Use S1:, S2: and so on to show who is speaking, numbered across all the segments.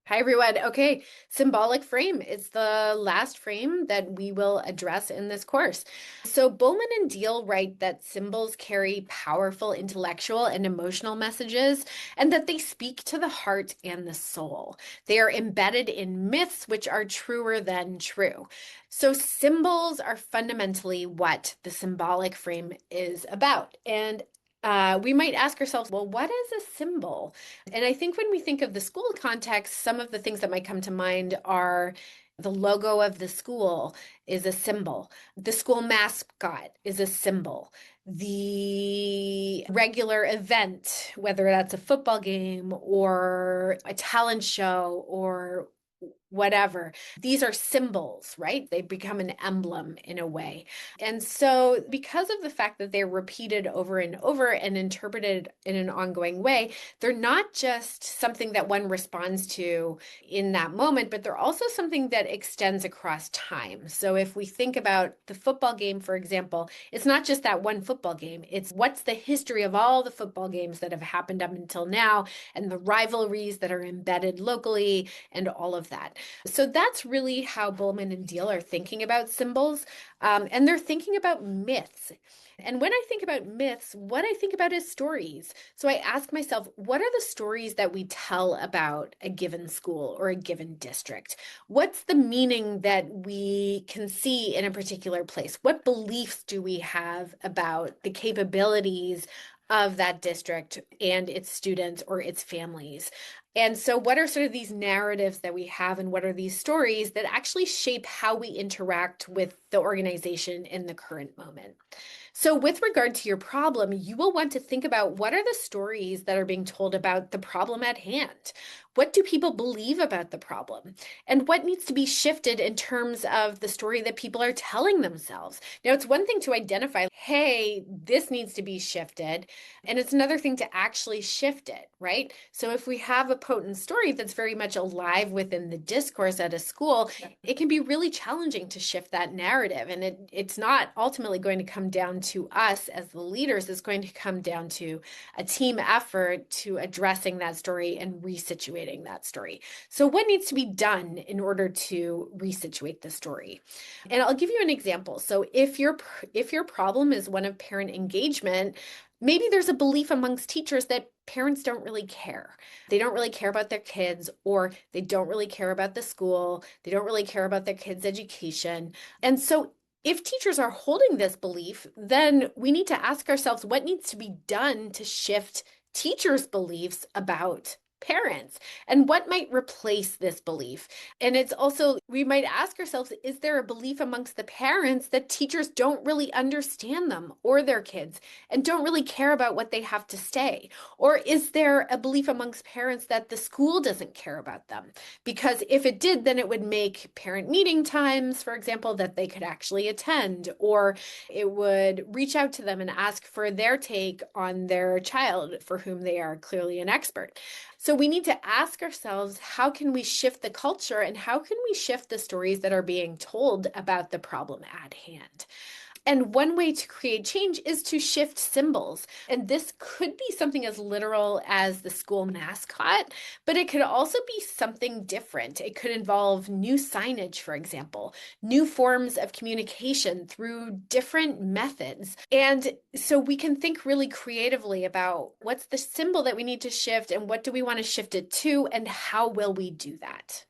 S1: Hi, everyone. Okay, symbolic frame is the last frame that we will address in this course. So, Bowman and Deal write that symbols carry powerful intellectual and emotional messages, and that they speak to the heart and the soul. They are embedded in myths, which are truer than true. So, symbols are fundamentally what the symbolic frame is about. And we might ask ourselves, well, what is a symbol? And I think when we think of the school context, some of the things that might come to mind are the logo of the school is a symbol. The school mascot is a symbol. The regular event, whether that's a football game or a talent show or whatever. These are symbols, right? They become an emblem in a way. And so, because of the fact that they're repeated over and over and interpreted in an ongoing way, they're not just something that one responds to in that moment, but they're also something that extends across time. So, if we think about the football game, for example, it's not just that one football game, it's what's the history of all the football games that have happened up until now and the rivalries that are embedded locally and all of that. So that's really how Bowman and Deal are thinking about symbols. And they're thinking about myths. And when I think about myths, what I think about is stories. So I ask myself, what are the stories that we tell about a given school or a given district? What's the meaning that we can see in a particular place? What beliefs do we have about the capabilities of that district and its students or its families? And so, what are sort of these narratives that we have, and what are these stories that actually shape how we interact with the organization in the current moment? So, with regard to your problem, you will want to think about what are the stories that are being told about the problem at hand? What do people believe about the problem? And what needs to be shifted in terms of the story that people are telling themselves? Now, it's one thing to identify, hey, this needs to be shifted. And it's another thing to actually shift it, right? So if we have a potent story that's very much alive within the discourse at a school, it can be really challenging to shift that narrative. And it's not ultimately going to come down to us as the leaders, it's going to come down to a team effort to addressing that story and resituating that story. So what needs to be done in order to resituate the story? And I'll give you an example. So if your problem is one of parent engagement, maybe there's a belief amongst teachers that parents don't really care. They don't really care about their kids, or they don't really care about the school. They don't really care about their kids' education. And so if teachers are holding this belief, then we need to ask ourselves what needs to be done to shift teachers' beliefs about parents and what might replace this belief. And it's also, we might ask ourselves, is there a belief amongst the parents that teachers don't really understand them or their kids and don't really care about what they have to say? Or is there a belief amongst parents that the school doesn't care about them? Because if it did, then it would make parent meeting times, for example, that they could actually attend, or it would reach out to them and ask for their take on their child for whom they are clearly an expert. So we need to ask ourselves, how can we shift the culture and how can we shift the stories that are being told about the problem at hand? And one way to create change is to shift symbols. And this could be something as literal as the school mascot, but it could also be something different. It could involve new signage, for example, new forms of communication through different methods. And so we can think really creatively about what's the symbol that we need to shift and what do we want to shift it to and how will we do that?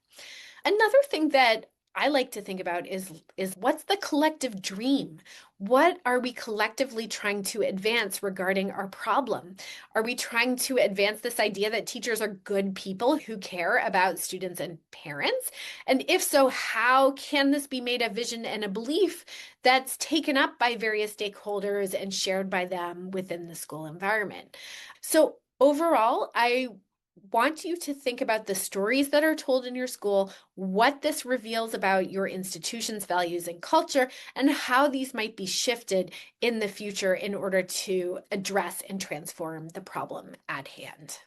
S1: Another thing that I like to think about is what's the collective dream? What are we collectively trying to advance regarding our problem? Are we trying to advance this idea that teachers are good people who care about students and parents? And if so, how can this be made a vision and a belief that's taken up by various stakeholders and shared by them within the school environment? So overall, I want you to think about the stories that are told in your school, what this reveals about your institution's values and culture, and how these might be shifted in the future in order to address and transform the problem at hand.